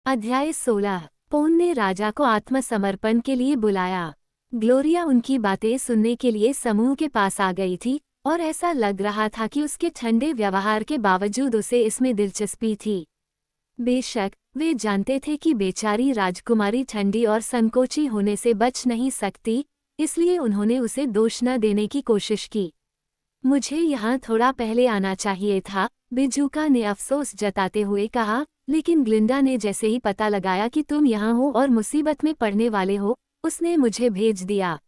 अध्याय 16। पोन ने राजा को आत्मसमर्पण के लिए बुलाया। ग्लोरिया उनकी बातें सुनने के लिए समूह के पास आ गई थी और ऐसा लग रहा था कि उसके ठंडे व्यवहार के बावजूद उसे इसमें दिलचस्पी थी। बेशक वे जानते थे कि बेचारी राजकुमारी ठंडी और संकोची होने से बच नहीं सकती, इसलिए उन्होंने उसे दोष न देने की कोशिश की। मुझे यहाँ थोड़ा पहले आना चाहिए था, बिजुका ने अफसोस जताते हुए कहा, लेकिन ग्लिंडा ने जैसे ही पता लगाया कि तुम यहाँ हो और मुसीबत में पड़ने वाले हो, उसने मुझे भेज दिया।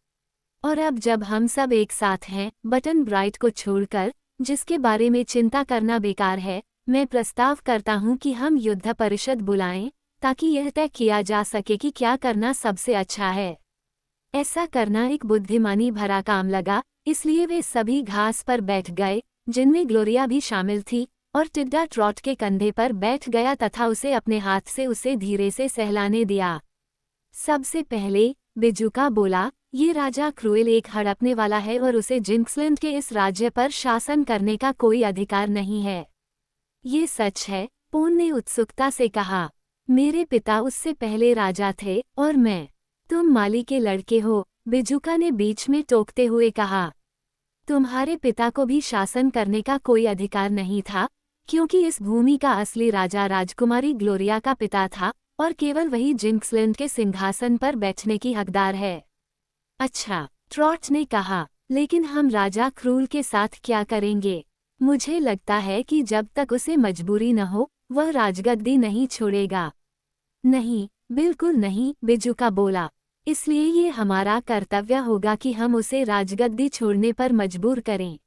और अब जब हम सब एक साथ हैं, बटन ब्राइट को छोड़कर, जिसके बारे में चिंता करना बेकार है, मैं प्रस्ताव करता हूँ कि हम युद्ध परिषद बुलाएं, ताकि यह तय किया जा सके कि क्या करना सबसे अच्छा है। ऐसा करना एक बुद्धिमानी भरा काम लगा, इसलिए वे सभी घास पर बैठ गए, जिनमें ग्लोरिया भी शामिल थी, और टिड्डा ट्रॉट के कंधे पर बैठ गया तथा उसे अपने हाथ से उसे धीरे से सहलाने दिया। सबसे पहले बिजुका बोला, ये राजा क्रूएल एक हड़पने वाला है और उसे जिंक्सलैंड के इस राज्य पर शासन करने का कोई अधिकार नहीं है। ये सच है, पोन ने उत्सुकता से कहा। मेरे पिता उससे पहले राजा थे और तुम माली के लड़के हो, बिजुका ने बीच में टोकते हुए कहा। तुम्हारे पिता को भी शासन करने का कोई अधिकार नहीं था, क्योंकि इस भूमि का असली राजा राजकुमारी ग्लोरिया का पिता था और केवल वही जिंक्सलैंड के सिंहासन पर बैठने की हकदार है। अच्छा, ट्रॉट ने कहा, लेकिन हम राजा क्रूल के साथ क्या करेंगे? मुझे लगता है कि जब तक उसे मजबूरी न हो, वह राजगद्दी नहीं छोड़ेगा। नहीं, बिल्कुल नहीं, बिजुका बोला। इसलिए ये हमारा कर्तव्य होगा कि हम उसे राजगद्दी छोड़ने पर मजबूर करें।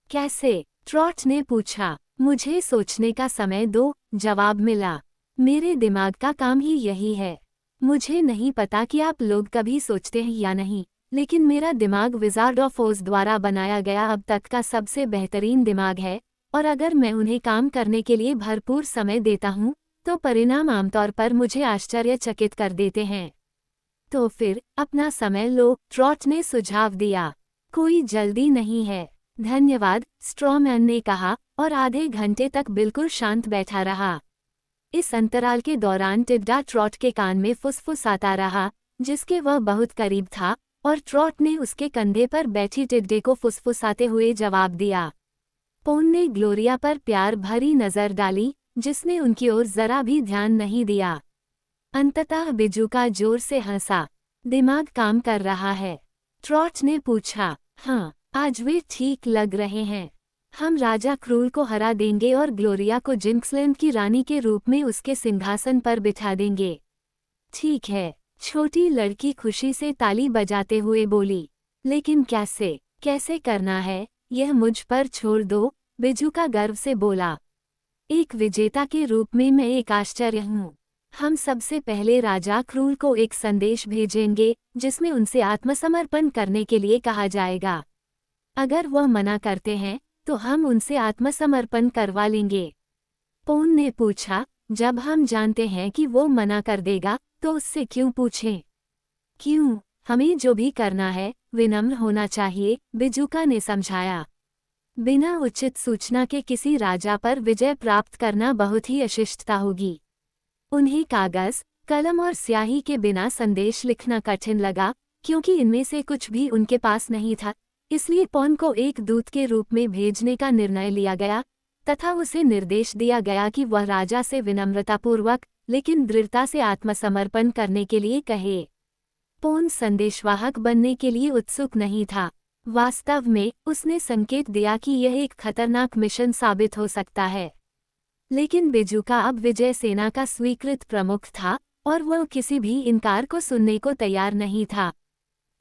कैसे? ट्रॉट ने पूछा। मुझे सोचने का समय दो, जवाब मिला। मेरे दिमाग का काम ही यही है। मुझे नहीं पता कि आप लोग कभी सोचते हैं या नहीं, लेकिन मेरा दिमाग विजार्ड ऑफ ओज द्वारा बनाया गया अब तक का सबसे बेहतरीन दिमाग है, और अगर मैं उन्हें काम करने के लिए भरपूर समय देता हूँ, तो परिणाम आमतौर पर मुझे आश्चर्यचकित कर देते हैं। तो फिर अपना समय लो, ट्रॉट ने सुझाव दिया। कोई जल्दी नहीं है। धन्यवाद, स्ट्रॉमैन ने कहा, और आधे घंटे तक बिल्कुल शांत बैठा रहा। इस अंतराल के दौरान टिड्डा ट्रॉट के कान में फुसफुसाता रहा, जिसके वह बहुत करीब था, और ट्रॉट ने उसके कंधे पर बैठी टिड्डे को फुसफुसाते हुए जवाब दिया। पोन ने ग्लोरिया पर प्यार भरी नजर डाली, जिसने उनकी ओर जरा भी ध्यान नहीं दिया। अंततः बिजुका जोर से हंसा। दिमाग काम कर रहा है? ट्रॉट ने पूछा। हाँ, आज वे ठीक लग रहे हैं। हम राजा क्रूल को हरा देंगे और ग्लोरिया को जिंक्सलैंड की रानी के रूप में उसके सिंहासन पर बिठा देंगे। ठीक है, छोटी लड़की खुशी से ताली बजाते हुए बोली। लेकिन कैसे करना है, यह मुझ पर छोड़ दो, बिजुका गर्व से बोला। एक विजेता के रूप में मैं एक आश्चर्य हूँ। हम सबसे पहले राजा क्रूल को एक संदेश भेजेंगे, जिसमें उनसे आत्मसमर्पण करने के लिए कहा जाएगा। अगर वह मना करते हैं, तो हम उनसे आत्मसमर्पण करवा लेंगे। पोन ने पूछा, जब हम जानते हैं कि वो मना कर देगा, तो उससे क्यों पूछें? क्यों? हमें जो भी करना है, विनम्र होना चाहिए, बिजुका ने समझाया। बिना उचित सूचना के किसी राजा पर विजय प्राप्त करना बहुत ही अशिष्टता होगी। उन्हें कागज, कलम और स्याही के बिना संदेश लिखना कठिन लगा, क्योंकि इनमें से कुछ भी उनके पास नहीं था। इसलिए पोन को एक दूत के रूप में भेजने का निर्णय लिया गया, तथा उसे निर्देश दिया गया कि वह राजा से विनम्रतापूर्वक लेकिन दृढ़ता से आत्मसमर्पण करने के लिए कहे। पोन संदेशवाहक बनने के लिए उत्सुक नहीं था। वास्तव में उसने संकेत दिया कि यह एक खतरनाक मिशन साबित हो सकता है। लेकिन बिजुका अब विजय सेना का स्वीकृत प्रमुख था, और वह किसी भी इनकार को सुनने को तैयार नहीं था।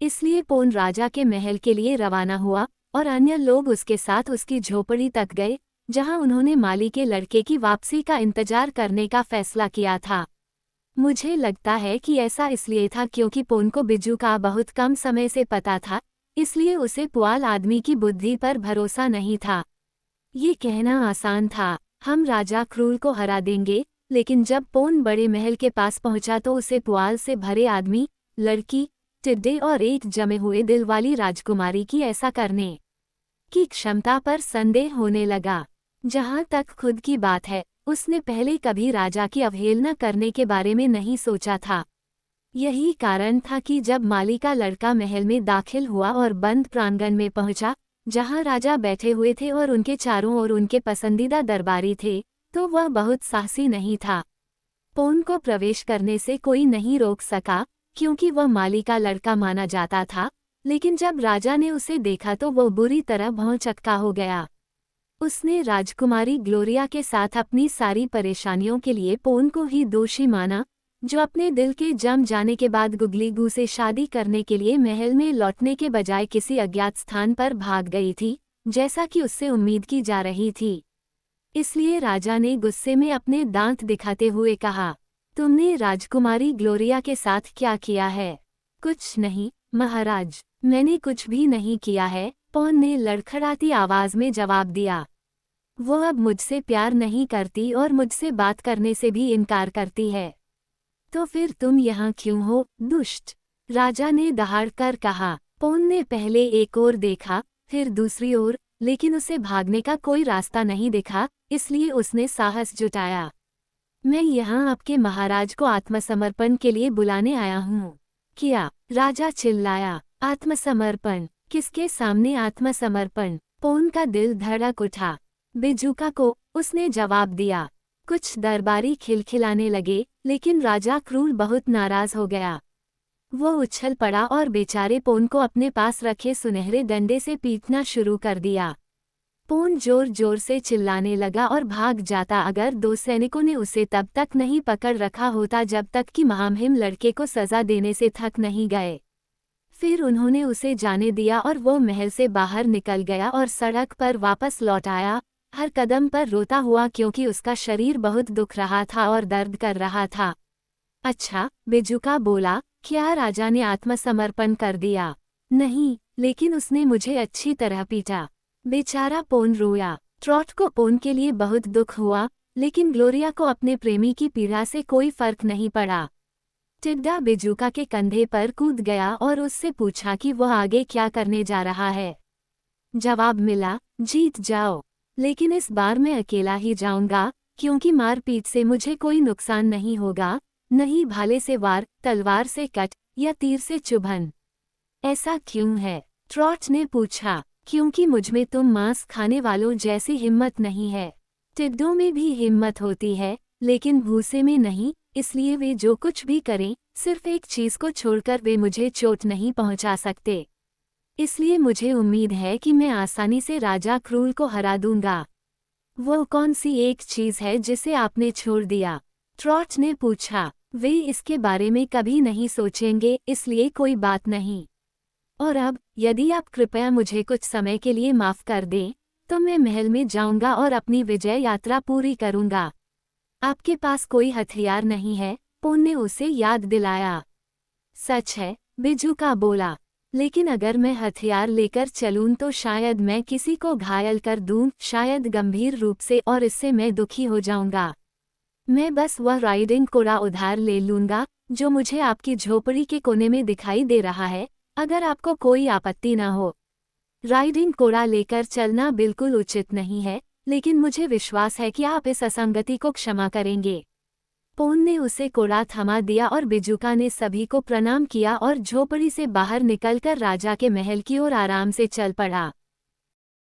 इसलिए पोन राजा के महल के लिए रवाना हुआ, और अन्य लोग उसके साथ उसकी झोपड़ी तक गए, जहां उन्होंने माली के लड़के की वापसी का इंतजार करने का फैसला किया था। मुझे लगता है कि ऐसा इसलिए था क्योंकि पोन को बिजुका बहुत कम समय से पता था, इसलिए उसे पुआल आदमी की बुद्धि पर भरोसा नहीं था। ये कहना आसान था, हम राजा क्रूल को हरा देंगे, लेकिन जब पोन बड़े महल के पास पहुंचा तो उसे पुआल से भरे आदमी, लड़की, टिड्डे और एक जमे हुए दिल वाली राजकुमारी की ऐसा करने की क्षमता पर संदेह होने लगा। जहां तक खुद की बात है, उसने पहले कभी राजा की अवहेलना करने के बारे में नहीं सोचा था। यही कारण था कि जब माली का लड़का महल में दाखिल हुआ और बंद प्रांगण में पहुंचा, जहां राजा बैठे हुए थे और उनके चारों ओर उनके पसंदीदा दरबारी थे, तो वह बहुत साहसी नहीं था। पोन को प्रवेश करने से कोई नहीं रोक सका, क्योंकि वह माली का लड़का माना जाता था, लेकिन जब राजा ने उसे देखा तो वो बुरी तरह भौंचक्का हो गया। उसने राजकुमारी ग्लोरिया के साथ अपनी सारी परेशानियों के लिए पोन को ही दोषी माना, जो अपने दिल के जम जाने के बाद गुगलीगू से शादी करने के लिए महल में लौटने के बजाय किसी अज्ञात स्थान पर भाग गई थी, जैसा कि उससे उम्मीद की जा रही थी। इसलिए राजा ने गुस्से में अपने दांत दिखाते हुए कहा, तुमने राजकुमारी ग्लोरिया के साथ क्या किया है? कुछ नहीं महाराज, मैंने कुछ भी नहीं किया है, पोन ने लड़खड़ाती आवाज में जवाब दिया। वो अब मुझसे प्यार नहीं करती और मुझसे बात करने से भी इनकार करती है। तो फिर तुम यहाँ क्यों हो, दुष्ट? राजा ने दहाड़कर कहा। पोन ने पहले एक ओर देखा, फिर दूसरी ओर, लेकिन उसे भागने का कोई रास्ता नहीं दिखा, इसलिए उसने साहस जुटाया। मैं यहाँ आपके महाराज को आत्मसमर्पण के लिए बुलाने आया हूँ। क्या? राजा चिल्लाया। आत्मसमर्पण? किसके सामने आत्मसमर्पण? पोन का दिल धड़क उठा। बेजुका को, उसने जवाब दिया। कुछ दरबारी खिलखिलाने लगे, लेकिन राजा क्रूर बहुत नाराज हो गया। वो उछल पड़ा और बेचारे पोन को अपने पास रखे सुनहरे डंडे से पीटना शुरू कर दिया। पोन जोर जोर से चिल्लाने लगा और भाग जाता अगर दो सैनिकों ने उसे तब तक नहीं पकड़ रखा होता जब तक कि महामहिम लड़के को सजा देने से थक नहीं गए। फिर उन्होंने उसे जाने दिया और वो महल से बाहर निकल गया और सड़क पर वापस लौट आया, हर कदम पर रोता हुआ क्योंकि उसका शरीर बहुत दुख रहा था और दर्द कर रहा था। अच्छा, बेजुका बोला, क्या राजा ने आत्मसमर्पण कर दिया? नहीं, लेकिन उसने मुझे अच्छी तरह पीटा। बेचारा पोन रोया। ट्रॉट को पोन के लिए बहुत दुख हुआ, लेकिन ग्लोरिया को अपने प्रेमी की पीड़ा से कोई फर्क नहीं पड़ा। टिड्डा बेजुका के कंधे पर कूद गया और उससे पूछा कि वह आगे क्या करने जा रहा है। जवाब मिला, जीत जाओ, लेकिन इस बार मैं अकेला ही जाऊंगा, क्योंकि मारपीट से मुझे कोई नुकसान नहीं होगा, नहीं भाले से वार, तलवार से कट या तीर से चुभन। ऐसा क्यों है? ट्रॉट ने पूछा। क्योंकि मुझमें तुम मांस खाने वालों जैसी हिम्मत नहीं है। टिड्डों में भी हिम्मत होती है, लेकिन भूसे में नहीं, इसलिए वे जो कुछ भी करें, सिर्फ एक चीज को छोड़कर वे मुझे चोट नहीं पहुंचा सकते। इसलिए मुझे उम्मीद है कि मैं आसानी से राजा क्रूल को हरा दूंगा। वो कौन सी एक चीज है जिसे आपने छोड़ दिया? ट्रॉट ने पूछा। वे इसके बारे में कभी नहीं सोचेंगे, इसलिए कोई बात नहीं। और अब, यदि आप कृपया मुझे कुछ समय के लिए माफ कर दें, तो मैं महल में जाऊंगा और अपनी विजय यात्रा पूरी करूंगा। आपके पास कोई हथियार नहीं है, पोन ने उसे याद दिलाया। सच है, बेजुका बोला, लेकिन अगर मैं हथियार लेकर चलूं तो शायद मैं किसी को घायल कर दूं, शायद गंभीर रूप से, और इससे मैं दुखी हो जाऊंगा। मैं बस वह राइडिंग कोड़ा उधार ले लूंगा, जो मुझे आपकी झोपड़ी के कोने में दिखाई दे रहा है, अगर आपको कोई आपत्ति न हो। राइडिंग कोड़ा लेकर चलना बिल्कुल उचित नहीं है, लेकिन मुझे विश्वास है कि आप इस असंगति को क्षमा करेंगे। पोन ने उसे कोड़ा थमा दिया और बेजुका ने सभी को प्रणाम किया और झोपड़ी से बाहर निकलकर राजा के महल की ओर आराम से चल पड़ा।